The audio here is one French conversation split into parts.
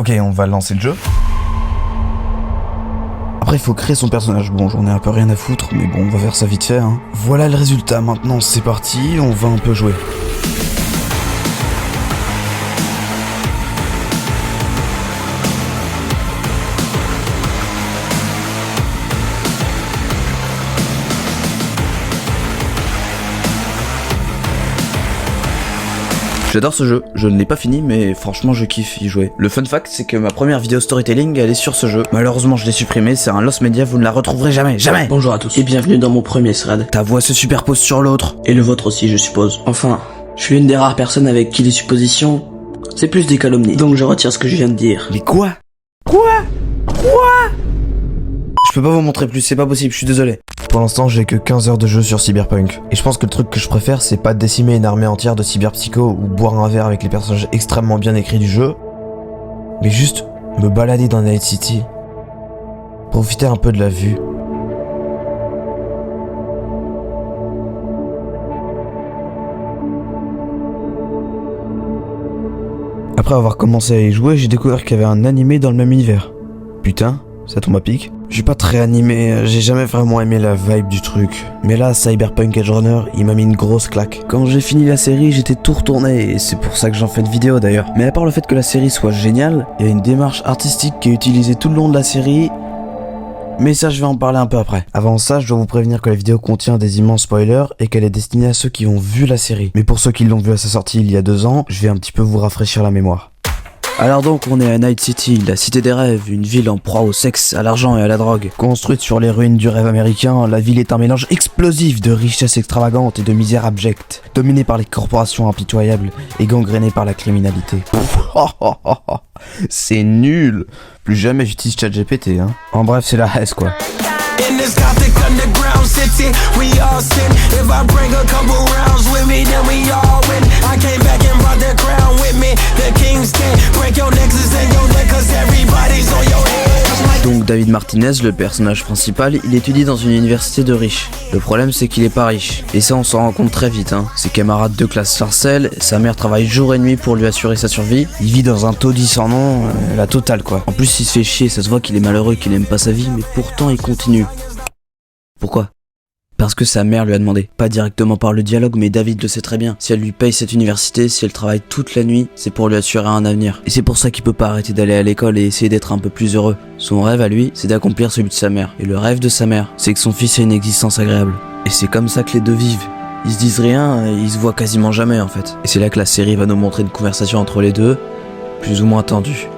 Ok, on va lancer le jeu. Après, il faut créer son personnage. Bon, j'en ai un peu rien à foutre, mais bon, on va faire ça vite fait, hein. Voilà le résultat. Maintenant, c'est parti, on va un peu jouer. J'adore ce jeu, je ne l'ai pas fini mais franchement je kiffe y jouer. Le fun fact c'est que ma première vidéo storytelling elle est sur ce jeu. Malheureusement je l'ai supprimé, c'est un lost media, vous ne la retrouverez jamais, jamais. Bonjour à tous et bienvenue dans mon premier thread. Ta voix se superpose sur l'autre. Et le vôtre aussi je suppose. Enfin, je suis l'une des rares personnes avec qui les suppositions, c'est plus des calomnies. Donc je retire ce que je viens de dire. Mais quoi? Je peux pas vous montrer plus, c'est pas possible, je suis désolé. Pour l'instant, j'ai que 15 heures de jeu sur Cyberpunk. Et je pense que le truc que je préfère, c'est pas décimer une armée entière de cyberpsychos ou boire un verre avec les personnages extrêmement bien écrits du jeu, mais juste me balader dans Night City, profiter un peu de la vue. Après avoir commencé à y jouer, j'ai découvert qu'il y avait un animé dans le même univers. Putain, ça tombe à pic. Je suis pas très animé, j'ai jamais vraiment aimé la vibe du truc. Mais là, Cyberpunk Edge Runner, il m'a mis une grosse claque. Quand j'ai fini la série, j'étais tout retourné, et c'est pour ça que j'en fais une vidéo d'ailleurs. Mais à part le fait que la série soit géniale, il y a une démarche artistique qui est utilisée tout le long de la série. Mais ça, je vais en parler un peu après. Avant ça, je dois vous prévenir que la vidéo contient des immenses spoilers et qu'elle est destinée à ceux qui ont vu la série. Mais pour ceux qui l'ont vu à sa sortie il y a 2 ans, je vais un petit peu vous rafraîchir la mémoire. Alors donc on est à Night City, la cité des rêves, une ville en proie au sexe, à l'argent et à la drogue. Construite sur les ruines du rêve américain, la ville est un mélange explosif de richesses extravagantes et de misère abjecte, dominée par les corporations impitoyables et gangrénée par la criminalité. C'est nul. Plus jamais j'utilise ChatGPT, hein. En bref, c'est la haisse quoi. In this gothic underground city, we all sin. If I bring a couple rounds with me, then we all win. I came back and brought the crown with me. The king's king. Break your nexus and your neck, cause everybody's on your head. Donc David Martinez, le personnage principal, il étudie dans une université de riches. Le problème c'est qu'il est pas riche. Et ça on s'en rend compte très vite, hein. Ses camarades de classe harcèlent, sa mère travaille jour et nuit pour lui assurer sa survie. Il vit dans un taudis sans nom, la totale quoi. En plus il se fait chier, ça se voit qu'il est malheureux, qu'il aime pas sa vie, mais pourtant il continue. Pourquoi? Parce que sa mère lui a demandé. Pas directement par le dialogue, mais David le sait très bien. Si elle lui paye cette université, si elle travaille toute la nuit, c'est pour lui assurer un avenir. Et c'est pour ça qu'il peut pas arrêter d'aller à l'école et essayer d'être un peu plus heureux. Son rêve à lui, c'est d'accomplir celui de sa mère. Et le rêve de sa mère, c'est que son fils ait une existence agréable. Et c'est comme ça que les deux vivent. Ils se disent rien, et ils se voient quasiment jamais en fait. Et c'est là que la série va nous montrer une conversation entre les deux, plus ou moins tendue.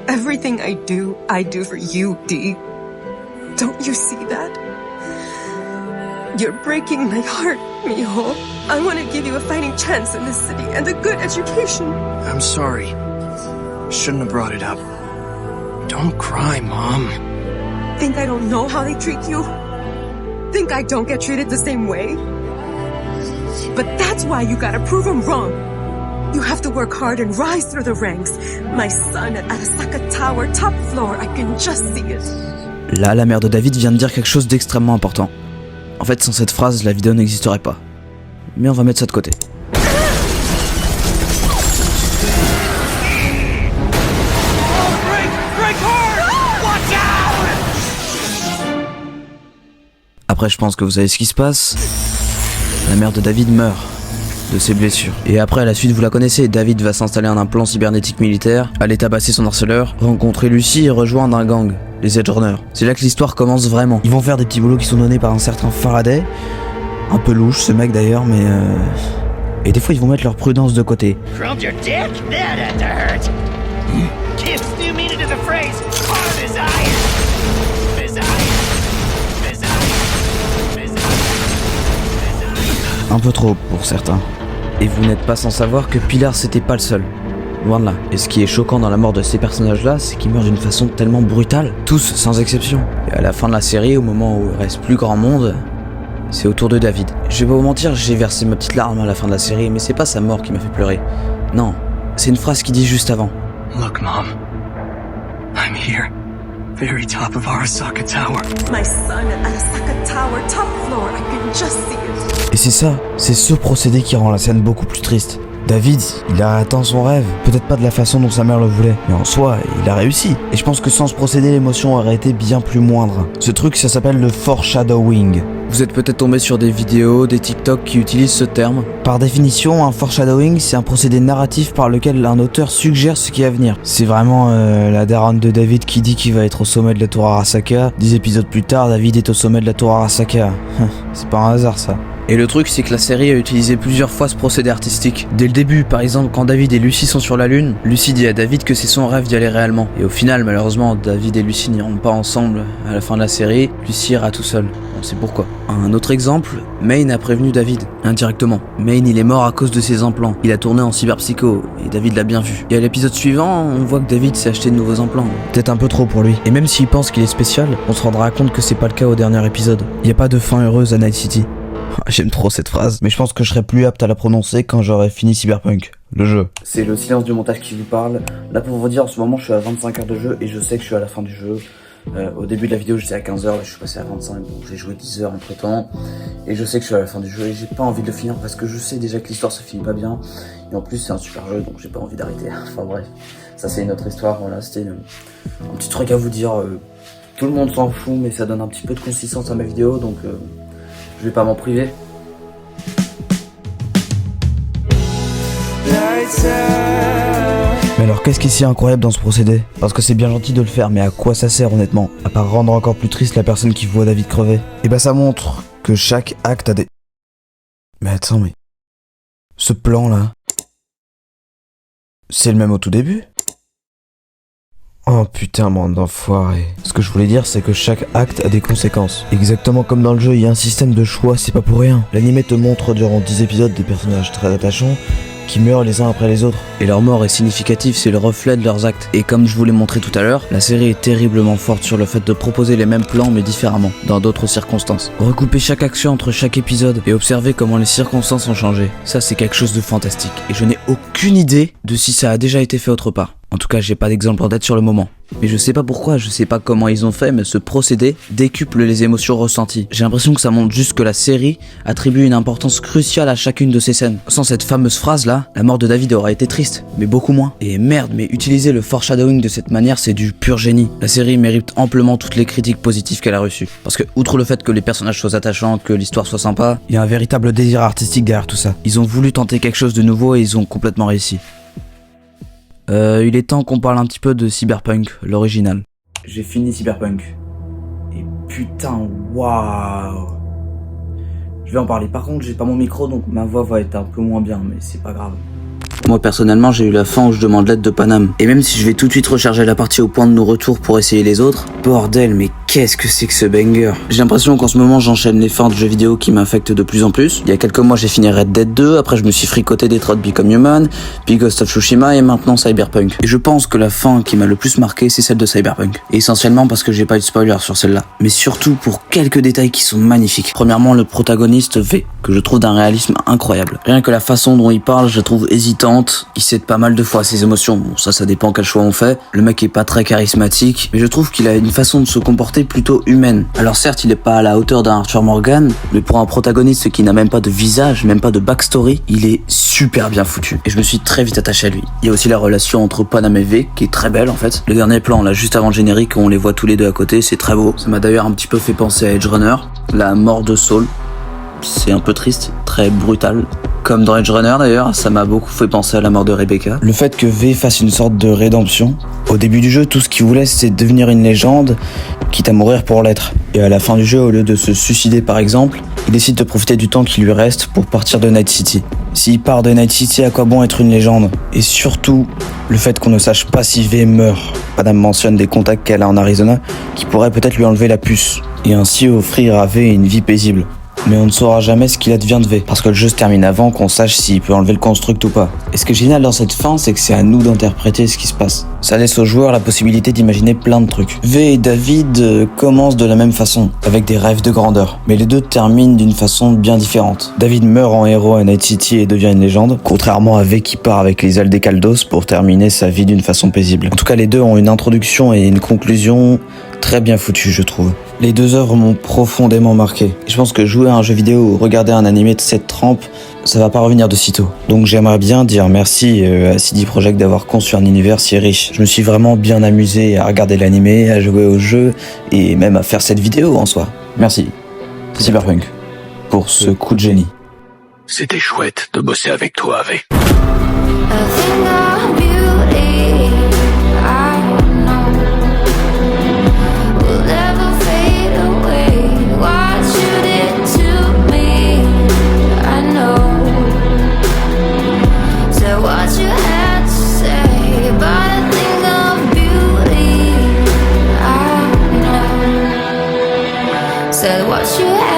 Everything I do for you, D. Don't you see that? You're breaking my heart, Miho. I want to give you a fighting chance in this city and a good education. I'm sorry. Shouldn't have brought it up. Don't cry, Mom. Think I don't know how they treat you? Think I don't get treated the same way? But that's why you gotta prove them wrong. You have to work hard and rise through the ranks. My son at Arasaka Tower, top floor, I can just see it. Là, la mère de David vient de dire quelque chose d'extrêmement important. En fait, sans cette phrase, la vidéo n'existerait pas. Mais on va mettre ça de côté. Après, je pense que vous savez ce qui se passe. La mère de David meurt de ses blessures. Et après, la suite, vous la connaissez. David va s'installer en un plan cybernétique militaire, aller tabasser son harceleur, rencontrer Lucy et rejoindre un gang, les Edge Runners. C'est là que l'histoire commence vraiment. Ils vont faire des petits boulots qui sont donnés par un certain Faraday. Un peu louche ce mec d'ailleurs, mais et des fois ils vont mettre leur prudence de côté. Un peu trop pour certains. Et vous n'êtes pas sans savoir que Pilar c'était pas le seul. Loin de là. Et ce qui est choquant dans la mort de ces personnages-là, c'est qu'ils meurent d'une façon tellement brutale. Tous, sans exception. Et à la fin de la série, au moment où il reste plus grand monde, c'est au tour de David. Je vais pas vous mentir, j'ai versé ma petite larme à la fin de la série, mais c'est pas sa mort qui m'a fait pleurer. Non, c'est une phrase qu'il dit juste avant. Look, Mom. I'm here. Very top of Arasaka Tower. My son at Arasaka Tower, top floor, I can just see it. Et c'est ça, c'est ce procédé qui rend la scène beaucoup plus triste. David, il a atteint son rêve. Peut-être pas de la façon dont sa mère le voulait, mais en soi, il a réussi. Et je pense que sans ce procédé, l'émotion aurait été bien plus moindre. Ce truc, ça s'appelle le foreshadowing. Vous êtes peut-être tombé sur des vidéos, des TikTok qui utilisent ce terme. Par définition, un foreshadowing, c'est un procédé narratif par lequel un auteur suggère ce qui est à venir. C'est vraiment la daronne de David qui dit qu'il va être au sommet de la tour Arasaka. 10 épisodes plus tard, David est au sommet de la tour Arasaka. C'est pas un hasard ça. Et le truc, c'est que la série a utilisé plusieurs fois ce procédé artistique. Dès le début, par exemple, quand David et Lucy sont sur la Lune, Lucy dit à David que c'est son rêve d'y aller réellement. Et au final, malheureusement, David et Lucy n'iront pas ensemble à la fin de la série. Lucy ira tout seul. On sait pourquoi. Un autre exemple, Maine a prévenu David, indirectement. Maine, il est mort à cause de ses implants. Il a tourné en cyberpsycho, et David l'a bien vu. Et à l'épisode suivant, on voit que David s'est acheté de nouveaux implants. Peut-être un peu trop pour lui. Et même s'il pense qu'il est spécial, on se rendra compte que c'est pas le cas au dernier épisode. Il y a pas de fin heureuse à Night City. J'aime trop cette phrase, mais je pense que je serai plus apte à la prononcer quand j'aurai fini Cyberpunk, le jeu. C'est le silence du montage qui vous parle. Là, pour vous dire, en ce moment, je suis à 25 heures de jeu et je sais que je suis à la fin du jeu. Au début de la vidéo, j'étais à 15 heures, là, je suis passé à 25, donc j'ai joué 10 heures entre temps. Et je sais que je suis à la fin du jeu et j'ai pas envie de le finir parce que je sais déjà que l'histoire se finit pas bien. Et en plus, c'est un super jeu, donc j'ai pas envie d'arrêter. Enfin bref, ça c'est une autre histoire. Voilà, c'était un petit truc à vous dire. Tout le monde s'en fout, mais ça donne un petit peu de consistance à ma vidéo, donc je vais pas m'en priver. Mais alors qu'est-ce qui est si incroyable dans ce procédé? Parce que c'est bien gentil de le faire, mais à quoi ça sert honnêtement? À part rendre encore plus triste la personne qui voit David crever. Et bah ça montre que chaque acte a des... Mais attends, mais... Ce plan là... C'est le même au tout début? Oh putain, bande d'enfoirés. Ce que je voulais dire, c'est que chaque acte a des conséquences. Exactement comme dans le jeu, il y a un système de choix, c'est pas pour rien. L'anime te montre durant 10 épisodes des personnages très attachants qui meurent les uns après les autres. Et leur mort est significative, c'est le reflet de leurs actes. Et comme je vous l'ai montré tout à l'heure, la série est terriblement forte sur le fait de proposer les mêmes plans mais différemment, dans d'autres circonstances. Recouper chaque action entre chaque épisode et observer comment les circonstances ont changé. Ça c'est quelque chose de fantastique. Et je n'ai aucune idée de si ça a déjà été fait autre part. En tout cas, j'ai pas d'exemple en tête sur le moment. Mais je sais pas pourquoi, je sais pas comment ils ont fait, mais ce procédé décuple les émotions ressenties. J'ai l'impression que ça montre juste que la série attribue une importance cruciale à chacune de ces scènes. Sans cette fameuse phrase là, la mort de David aurait été triste, mais beaucoup moins. Et merde, mais utiliser le foreshadowing de cette manière, c'est du pur génie. La série mérite amplement toutes les critiques positives qu'elle a reçues. Parce que, outre le fait que les personnages soient attachants, que l'histoire soit sympa, il y a un véritable désir artistique derrière tout ça. Ils ont voulu tenter quelque chose de nouveau et ils ont complètement réussi. Il est temps qu'on parle un petit peu de Cyberpunk, l'original. J'ai fini Cyberpunk. Et putain, waouh. Je vais en parler. Par contre, j'ai pas mon micro, donc ma voix va être un peu moins bien, mais c'est pas grave. Moi personnellement j'ai eu la fin où je demande l'aide de Panam. Et même si je vais tout de suite recharger la partie au point de nos retours pour essayer les autres, bordel mais qu'est-ce que c'est que ce banger. J'ai l'impression qu'en ce moment j'enchaîne les fins de jeux vidéo qui m'affectent de plus en plus. Il y a quelques mois j'ai fini Red Dead 2, après je me suis fricoté Detroit Become Human, puis Ghost of Tsushima et maintenant Cyberpunk. Et je pense que la fin qui m'a le plus marqué c'est celle de Cyberpunk. Et essentiellement parce que j'ai pas eu de spoiler sur celle-là. Mais surtout pour quelques détails qui sont magnifiques. Premièrement le protagoniste V, que je trouve d'un réalisme incroyable. Rien que la façon dont il parle je la trouve hésitante. Il cède pas mal de fois à ses émotions. Bon, ça dépend quel choix on fait. Le mec est pas très charismatique, mais je trouve qu'il a une façon de se comporter plutôt humaine. Alors certes, il est pas à la hauteur d'un Arthur Morgan, mais pour un protagoniste qui n'a même pas de visage, même pas de backstory, il est super bien foutu. Et je me suis très vite attaché à lui. Il y a aussi la relation entre Panam et V, qui est très belle en fait. Le dernier plan, là, juste avant le générique, où on les voit tous les deux à côté, c'est très beau. Ça m'a d'ailleurs un petit peu fait penser à Edge Runner. La mort de Saul, c'est un peu triste, très brutal. Comme dans Edge Runner d'ailleurs, ça m'a beaucoup fait penser à la mort de Rebecca. Le fait que V fasse une sorte de rédemption. Au début du jeu, tout ce qu'il voulait, c'est devenir une légende, quitte à mourir pour l'être. Et à la fin du jeu, au lieu de se suicider par exemple, il décide de profiter du temps qui lui reste pour partir de Night City. S'il part de Night City, à quoi bon être une légende? Et surtout, le fait qu'on ne sache pas si V meurt. Madame mentionne des contacts qu'elle a en Arizona qui pourraient peut-être lui enlever la puce, et ainsi offrir à V une vie paisible. Mais on ne saura jamais ce qu'il advient de V, parce que le jeu se termine avant qu'on sache s'il peut enlever le construct ou pas. Et ce qui est génial dans cette fin, c'est que c'est à nous d'interpréter ce qui se passe. Ça laisse aux joueurs la possibilité d'imaginer plein de trucs. V et David commencent de la même façon, avec des rêves de grandeur. Mais les deux terminent d'une façon bien différente. David meurt en héros à Night City et devient une légende, contrairement à V qui part avec les ailes des Caldos pour terminer sa vie d'une façon paisible. En tout cas, les deux ont une introduction et une conclusion très bien foutues, je trouve. Les deux œuvres m'ont profondément marqué. Je pense que jouer à un jeu vidéo ou regarder un animé de cette trempe, ça va pas revenir de sitôt. Donc j'aimerais bien dire merci à CD Projekt d'avoir conçu un univers si riche. Je me suis vraiment bien amusé à regarder l'animé, à jouer au jeu et même à faire cette vidéo en soi. Merci, Cyberpunk, pour ce coup de génie. C'était chouette de bosser avec toi, Ave. Said what you had